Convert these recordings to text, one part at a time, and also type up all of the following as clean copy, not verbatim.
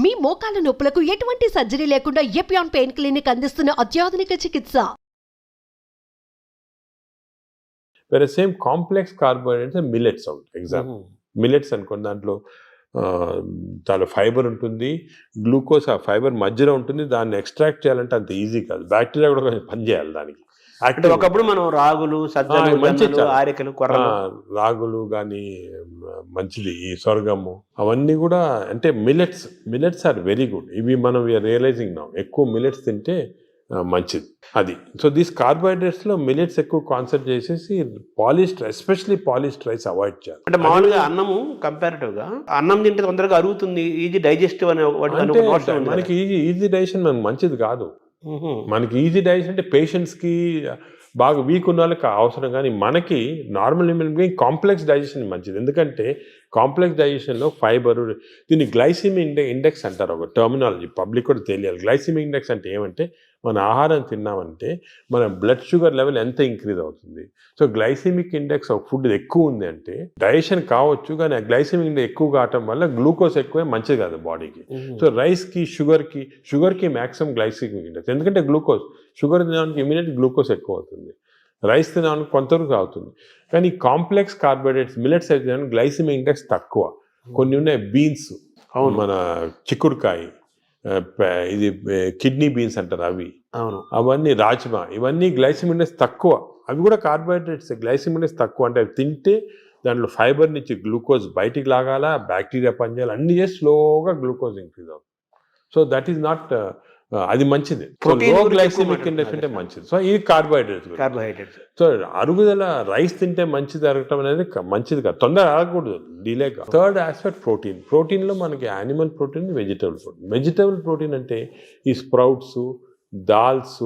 మీ మోకాల నొప్పులకు ఎటువంటి సర్జరీ లేకుండా ఎపియాన్ పెయిన్ క్లినిక్ అందిస్తున్న అత్యాధునిక చికిత్స. వేరే సేమ్ కాంప్లెక్స్ కార్బోహైడ్రేట్స్ మిల్లెట్స్ ఉంటాయి. ఎగ్జాంపుల్ మిల్లెట్స్ అనుకోండి, దాంట్లో చాలా ఫైబర్ ఉంటుంది, గ్లూకోజ్ ఆ ఫైబర్ మధ్యలో ఉంటుంది. దాన్ని ఎక్స్ట్రాక్ట్ చేయాలంటే అంత ఈజీ కాదు, బ్యాక్టీరియా కూడా కొంచెం పనిచేయాలి దానికి. అంటే ఒకప్పుడు మనం రాగులు, సజ్జలు, జొన్నలు, ఆరికలు, కొర్రలు, రాగులు కానీ మంచిది, ఈ సొరగము అవన్నీ కూడా అంటే మిల్లెట్స్ ఆర్ వెరీ గుడ్. ఇవి మనం రియలైజింగ్ నా ఎక్కువ మిల్లెట్స్ తింటే మంచిది అది. సో దీస్ కార్బోహైడ్రేట్స్లో మిల్లెట్స్ ఎక్కువ కాన్సన్ట్రేట్ చేసేసి polished, especially polished rice avoid చేయాలి. అంటే మామూలుగా అన్నము కంపారిటివ్గా అన్నం తింటే తొందరగా అరుగుతుంది, ఈజీ డైజెస్టివ్ అనే మనకి ఈజీ డైజెషన్ మనకు మంచిది కాదు. మనకి ఈజీ డైజెషన్ అంటే పేషెంట్స్కి బాగా వీక్ ఉన్న వాళ్ళకి అవసరం, కానీ మనకి normal human being complex digestion మంచిది. ఎందుకంటే కాంప్లెక్స్ డైజెషన్లో ఫైబర్, దీన్ని గ్లైసిమిక్ ఇండెక్స్ అంటారు, ఒక టర్మినాలజీ పబ్లిక్ కూడా తెలియాలి. గ్లైసిమిక్ ఇండెక్స్ అంటే ఏమంటే మన ఆహారం తిన్నామంటే మన బ్లడ్ షుగర్ లెవెల్ ఎంత ఇంక్రీజ్ అవుతుంది. సో గ్లైసిమిక్ ఇండెక్స్ ఒక ఫుడ్ ఎక్కువ ఉంది అంటే డైజెషన్ కావచ్చు, కానీ ఆ గ్లైసిమిక్ ఇండెక్స్ ఎక్కువ కావటం వల్ల గ్లూకోజ్ ఎక్కువే మంచిది కాదు బాడీకి. సో రైస్కి, షుగర్కి మ్యాక్సిమం గ్లైసిమిక్ ఇండెక్స్, ఎందుకంటే షుగర్ తినడానికి ఇమీడియట్ గ్లూకోజ్ ఎక్కువ అవుతుంది, రైస్ తినడానికి కొంతవరకు అవుతుంది. కానీ కాంప్లెక్స్ కార్బోహైడ్రేట్స్ మిల్లెట్స్ అయితే గ్లైసిమిక్ ఇండెక్స్ తక్కువ. కొన్ని ఉన్నాయి బీన్స్, మన చిక్కుడుకాయ, ఇది కిడ్నీ బీన్స్ అంటారు అవి, అవన్నీ రాజ్మా, ఇవన్నీ గ్లైసిమిక్ ఇండెక్స్ తక్కువ. అవి కూడా కార్బోహైడ్రేట్స్, గ్లైసిమిక్ ఇండెక్స్ తక్కువ. అంటే అవి తింటే దాంట్లో ఫైబర్ నుంచి గ్లూకోజ్ బయటికి లాగాల, బ్యాక్టీరియా పనిచేయాలి, అన్ని చేసి స్లోగా గ్లూకోజ్ ఇంక్రీజ్ అవుతుంది. సో దట్ ఈస్ నాట్, అది మంచిది. లో గ్లైసిమిక్ ఇండెక్స్ అంటే మంచిది. సో ఇది కార్బోహైడ్రేట్స్. సో అరుగుదల రైస్ తింటే మంచిది అరగటం అనేది మంచిది కాదు, తొందర అరగకూడదు, డిలే కాదు. థర్డ్ ఆస్పెక్ట్ ప్రోటీన్లో మనకి యానిమల్ ప్రోటీన్, వెజిటబుల్ ప్రోటీన్ అంటే ఈ స్ప్రౌట్స్, దాల్స్,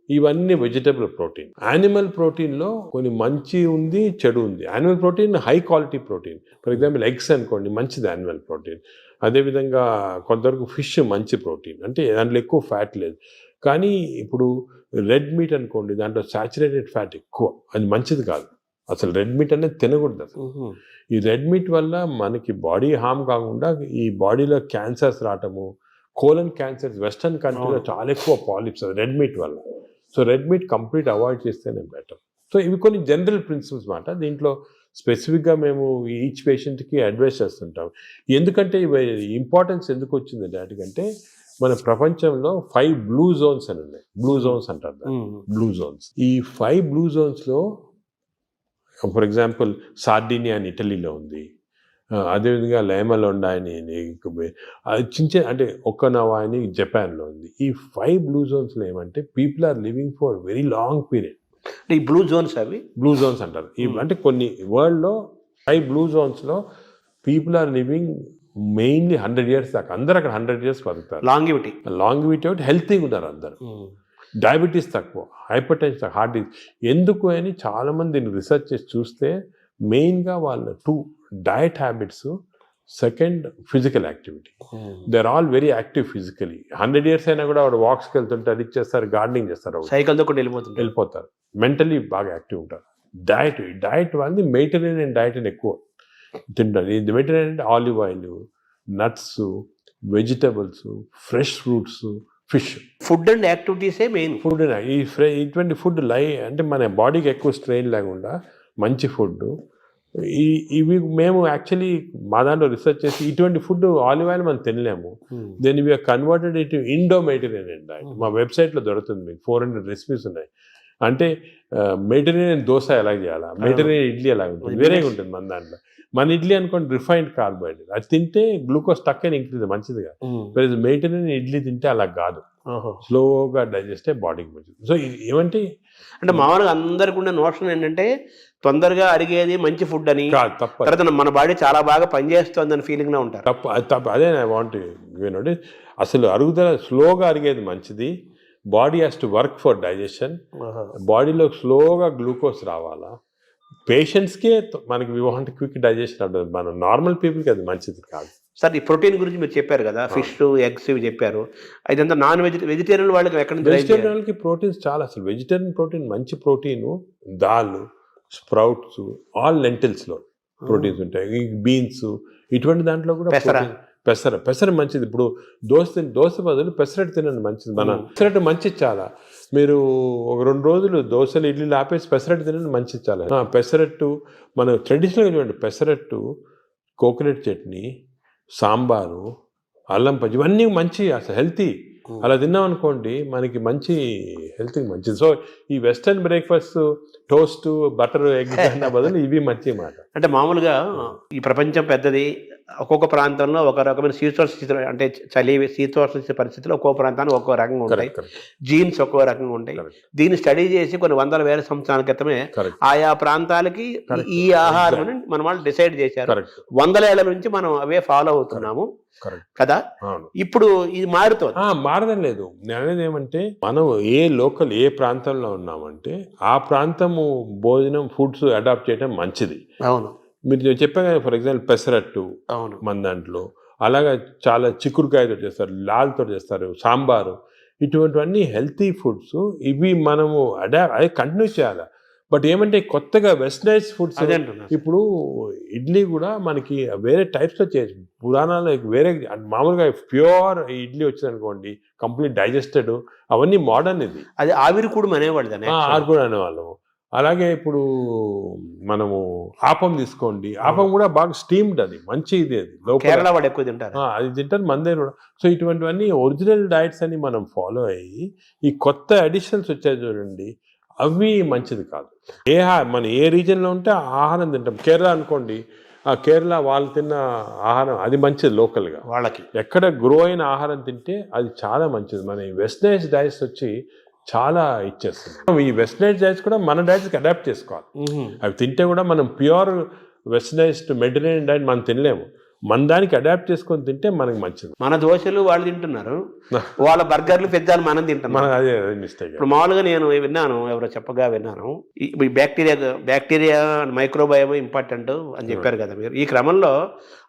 ఇవన్నీ వెజిటబుల్ ప్రోటీన్. యానిమల్ ప్రోటీన్లో కొన్ని మంచి ఉంది, చెడు ఉంది. Animal protein high quality protein, for example eggs అనుకోండి, మంచిది యానిమల్ ప్రోటీన్. అదేవిధంగా కొంతవరకు ఫిష్ మంచి ప్రోటీన్, అంటే దాంట్లో ఎక్కువ ఫ్యాట్ లేదు. కానీ ఇప్పుడు రెడ్ మీట్ అనుకోండి, దాంట్లో సాచురేటెడ్ ఫ్యాట్ ఎక్కువ, అది మంచిది కాదు. అసలు రెడ్ మీట్ అనేది తినకూడదు అసలు. ఈ రెడ్ మీట్ వల్ల మనకి బాడీ హార్మ్ కాకుండా ఈ బాడీలో క్యాన్సర్స్ రావటము, కోలన్ క్యాన్సర్స్ వెస్టర్న్ కంట్రీలో చాలా ఎక్కువ పాలిప్స్ రెడ్ మీట్ వల్ల. So red meat complete avoid చేస్తేనే బెటర్. సో ఇవి కొన్ని జనరల్ ప్రిన్సిపల్స్ మాట. దీంట్లో స్పెసిఫిక్గా మేము ఈచ్ పేషెంట్కి అడ్వైస్ చేస్తుంటాం. ఎందుకంటే ఇవి ఇంపార్టెన్స్ ఎందుకు వచ్చింది వాటికంటే, మన ప్రపంచంలో 5 బ్లూ జోన్స్ అని ఉన్నాయి. బ్లూ జోన్స్ అంటారు దాన్ని, బ్లూ జోన్స్. ఈ 5 బ్లూ జోన్స్లో ఫర్ ఎగ్జాంపుల్ సార్డినియా అని ఇటలీలో ఉంది, అదేవిధంగా లేమలోండా అని అంటే ఒక్కనవా అని జపాన్లో ఉంది. ఈ 5 బ్లూ జోన్స్లో ఏమంటే people are living for very long period. ఈ బ్లూ జోన్స్, అవి బ్లూ జోన్స్ అంటారు. అంటే కొన్ని వరల్డ్లో 5 బ్లూ జోన్స్లో people are living mainly 100 years దాకా. అందరు అక్కడ 100 years బతుకుతారు. లాంగివిటీ ఒకటి, హెల్తీగా ఉన్నారు అందరు. డయాబెటీస్ తక్కువ, హైపర్ టెన్షన్, హార్ట్ డిసీజ్. ఎందుకు అని చాలామంది దీన్ని రీసెర్చ్ చేసి చూస్తే మెయిన్గా వాళ్ళ 2 diet habits, second physical activity. They are all very active physically. 100 years అయినా కూడా వాడు వాక్స్కి వెళ్తుంటే, అది చేస్తారు, గార్డెనింగ్ చేస్తారు, సైకిల్తో కూడా వెళ్ళిపోతారు. మెంటలీ బాగా యాక్టివ్ ఉంటారు. డయట్ వాళ్ళది మెడిటరేనియన్ డయట్ అని ఎక్కువ తింటారు. ఇది మెడిటరేనియన్ అంటే olive oil, nuts, vegetables, fresh fruits, fish. Food and యాక్టివిటీసే మెయిన్. ఫుడ్ ఇటువంటి ఫుడ్ అంటే మన బాడీకి ఎక్కువ స్ట్రెయిన్ లేకుండా మంచి ఫుడ్. ఇవి మేము యాక్చువల్లీ మా దాంట్లో రీసెర్చ్ చేసి ఇటువంటి ఫుడ్ ఆలివ్ ఆయిల్ మనం తినలేము. Then we are converted it Indo Mediterranean diet. మా వెబ్సైట్లో దొరుకుతుంది, మీకు 400 రెసిపీస్ ఉన్నాయి. అంటే మెడిటరేనియన్ దోశ ఎలా చేయాలా, మెడిటరేనియన్ ఇడ్లీ ఎలా ఉంటుంది, వేరేగా ఉంటుంది మన దాంట్లో. మన ఇడ్లీ అనుకోండి రిఫైన్డ్ కార్బోహైడ్రేట్, అది తింటే గ్లూకోజ్ తక్కువ ఇంక్రీజ్ మంచిదిగా. మెడిటరేనియన్ ఇడ్లీ తింటే అలా కాదు, స్లోగా డైజెస్ట్ అయ్యి బాడీకి మంచిది. సో ఏమంటే అంటే మామూలుగా అందరికి ఉన్న నోషన్ ఏంటంటే తొందరగా అడిగేది మంచి ఫుడ్ అని, తర్వాత మన బాడీ చాలా బాగా పనిచేస్తుంది అని ఫీలింగ్లో ఉంటారు. తప్పు. అదే ఐ వాంట్ యూనోటి, అసలు అరుగుదల స్లోగా అరిగేది మంచిది. Body has to work for digestion. బాడీలో స్లోగా గ్లూకోజ్ రావాలా. పేషెంట్స్కే మనకి వి వాంట్ క్విక్ డైజెషన్ ఉంటుంది, మన నార్మల్ పీపుల్కి అది మంచిది కాదు. సార్, ఈ ప్రోటీన్ గురించి మీరు చెప్పారు కదా, ఫిష్, ఎగ్స్ ఇవి చెప్పారు. ఇదంతా వెజిటేరియన్ వాళ్ళకి ఎక్కడ నుంచి? వెజిటేరియన్ వాళ్ళకి ప్రోటీన్స్ చాలా. అసలు వెజిటేరియన్ ప్రోటీన్ మంచి ప్రోటీను, దాల్, స్ప్రౌట్స్, ఆల్ లెంటిల్స్లో ప్రోటీన్స్ ఉంటాయి. బీన్స్, ఇటువంటి దాంట్లో కూడా పెసర మంచిది. ఇప్పుడు దోశ బదులు పెసరట్టు తినండి మంచిది. పెసరట్టు మంచిది చాలా. మీరు ఒక 2 రోజులు దోశలు ఇడ్లీలు ఆపేసి పెసరట్టు తినండి మంచిది చాలా. పెసరట్టు మన ట్రెడిషనల్గా చూడండి, పెసరట్టు, కోకోనట్ చట్నీ, సాంబారు, అల్లం పచ్చి, ఇవన్నీ మంచి అసలు హెల్తీ. అలా తిన్నాం అనుకోండి మనకి మంచి హెల్త్కి మంచిది. సో ఈ western breakfast toast butter egg అన్న బదులు ఇవి మంచి మాట. అంటే మామూలుగా ఈ ప్రపంచం పెద్దది, ఒక్కొక్క ప్రాంతంలో ఒక రకమైన శీతోష్ణ, అంటే చలి శీతోష్ణ పరిస్థితుల్లో ఒక్కో ప్రాంతానికి ఒక్కో రకంగా ఉంటాయి, జీన్స్ ఒక్కో రకంగా ఉంటాయి. దీన్ని స్టడీ చేసి కొన్ని వందల వేల సంవత్సరాల క్రితమే ఆయా ప్రాంతాలకి ఈ ఆహారం మన వాళ్ళు డిసైడ్ చేశారు. 100 ఏళ్ల నుంచి మనం అవే ఫాలో అవుతున్నాము కదా. ఇప్పుడు ఇది మారడం లేదు. నేను అనేది ఏమంటే మనం ఏ ప్రాంతంలో ఉన్నామంటే ఆ ప్రాంతము భోజనం ఫుడ్స్ అడాప్ట్ చేయడం మంచిది. అవును, మీరు చెప్పాను కదా, ఫర్ ఎగ్జాంపుల్ పెసరట్టు మన దాంట్లో, అలాగా చాలా చిక్కుడుకాయతో చేస్తారు, లాల్తో చేస్తారు, సాంబారు, ఇటువంటివన్నీ హెల్తీ ఫుడ్స్. ఇవి మనము అదే కంటిన్యూ చేయాలి. బట్ ఏమంటే కొత్తగా వెస్టర్నైజ్ ఫుడ్స్, ఇప్పుడు ఇడ్లీ కూడా మనకి వేరే టైప్స్లో చేయొచ్చు. పురాణాలు వేరే మామూలుగా ప్యూర్ ఇడ్లీ వచ్చింది అనుకోండి, కంప్లీట్ డైజెస్టెడ్, అవన్నీ మోడర్న్. ఇది అది ఆవిరికూడు అనేవాళ్ళము. అలాగే ఇప్పుడు మనము ఆపం తీసుకోండి, ఆపం కూడా బాగా స్టీమ్డ్, అది మంచి ఇది. అది కేరళ వాళ్ళు ఎక్కువ తింటారు, అది తింటారు మన దగ్గర కూడా. సో ఇటువంటివన్నీ ఒరిజినల్ డైట్స్ అని మనం ఫాలో అయ్యి ఈ కొత్త అడిషనల్స్ వచ్చాయి చూడండి, అవి మంచిది కాదు. మన ఏ రీజన్లో ఉంటే ఆ ఆహారం తింటాం. కేరళ అనుకోండి, ఆ కేరళ వాళ్ళు తిన్న ఆహారం అది మంచిది లోకల్గా. వాళ్ళకి ఎక్కడ గ్రో అయిన ఆహారం తింటే అది చాలా మంచిది. మన ఈ వెస్టర్నైజ్ డైట్స్ వచ్చి చాలా ఇచ్చేస్తున్నాం. ఈ వెస్టర్నైజ్ డైట్స్ కూడా మన డైట్స్కి అడాప్ట్ చేసుకోవాలి. అవి తింటే కూడా మనం ప్యూర్ వెస్టర్నైజ్డ్ మెడిటరేనియన్ డైట్ మనం తినలేము. మన దానికి అడాప్ట్ చేసుకొని తింటే మనకి మంచిది. మన దోశలు వాళ్ళు తింటున్నారు, వాళ్ళ బర్గర్లు పిజ్జాలు మనం తింటున్నాం. అదే మిస్టేక్. ఇప్పుడు మామూలుగా నేను విన్నాను, ఎవరో చెప్పగా విన్నాను, ఈ బ్యాక్టీరియా మైక్రోబయోమ్ ఇంపార్టెంట్ అని చెప్పారు కదా మీరు. ఈ క్రమంలో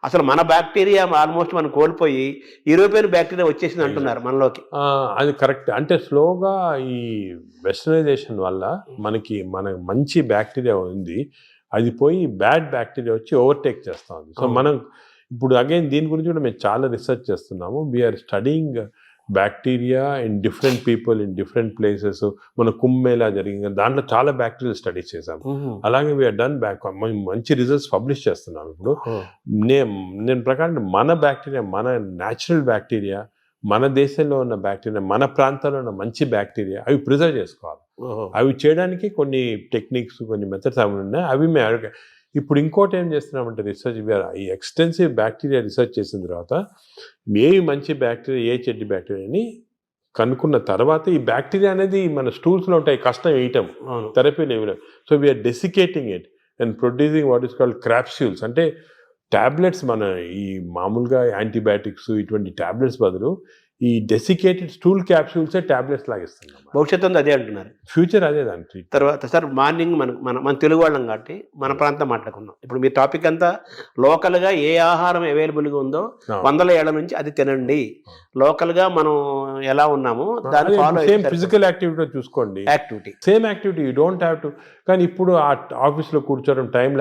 అసలు మన బ్యాక్టీరియా ఆల్మోస్ట్ మనం కోల్పోయి యూరోపియన్ బ్యాక్టీరియా వచ్చేసింది అంటున్నారు మనలోకి. అది కరెక్ట్. అంటే స్లోగా ఈ వెస్టర్నైజేషన్ వల్ల మనకి మంచి బ్యాక్టీరియా ఉంది, అది పోయి బ్యాడ్ బ్యాక్టీరియా వచ్చి ఓవర్టేక్ చేస్తూ ఉంది. సో మనం ఇప్పుడు అగైన్ దీని గురించి కూడా మేము చాలా రీసెర్చ్ చేస్తున్నాము. We're studying bacteria in different people in different places. మన కుంభమేళా జరిగింది, దాంట్లో చాలా బ్యాక్టీరియా స్టడీస్ చేసాము. అలాగే వీఆర్ డన్ మంచి రిజల్ట్స్ పబ్లిష్ చేస్తున్నాం. ఇప్పుడు నేను ప్రకారం మన బ్యాక్టీరియా, మన న్యాచురల్ బ్యాక్టీరియా, మన దేశంలో ఉన్న బ్యాక్టీరియా, మన ప్రాంతాల్లో ఉన్న మంచి బ్యాక్టీరియా, అవి ప్రిజర్వ్ చేసుకోవాలి. అవి చేయడానికి కొన్ని టెక్నిక్స్, కొన్ని మెథడ్స్ అవి ఉన్నాయి. అవి మేము ఇప్పుడు ఇంకోటి ఏం చేస్తున్నామంటే రీసెర్చ్, ఈ ఎక్స్టెన్సివ్ బ్యాక్టీరియా రీసెర్చ్ చేసిన తర్వాత ఏవి మంచి బ్యాక్టీరియా, ఏ చెడ్డ బ్యాక్టీరియా అని కనుక్కున్న తర్వాత ఈ బ్యాక్టీరియా అనేది మన స్టూల్స్లో ఉంటాయి, కష్టం వేయటం, థెరపీలు ఇవ్వడం. So we are desiccating it and producing what is called capsules. అంటే టాబ్లెట్స్, మన ఈ మామూలుగా యాంటీబయాటిక్స్ ఇటువంటి టాబ్లెట్స్ బదులు ఈ డెసికేటెడ్ స్టూల్ క్యాప్సూల్సే టాబ్లెట్స్ లాగా ఇస్తున్నాం. భవిష్యత్తు అదే అంటున్నారు, ఫ్యూచర్ అదే దాని తర్వాత. సార్ మార్నింగ్ మన తెలుగు వాళ్ళం కాబట్టి మన ప్రాంతం మాట్లాడుకున్నాం. ఇప్పుడు మీ టాపిక్ అంతా లోకల్గా ఏ ఆహారం అవైలబుల్గా ఉందో 100 ఏళ్ల నుంచి అది తినండి. లోకల్గా మనం ఎలా ఉన్నామో దాన్ని ఫాలో సేమ్ ఫిజికల్ యాక్టివిటీ చూసుకోండి, activity same activity, you don't have to. కానీ ఇప్పుడు ఆ ఆఫీస్లో కూర్చోవడం టైం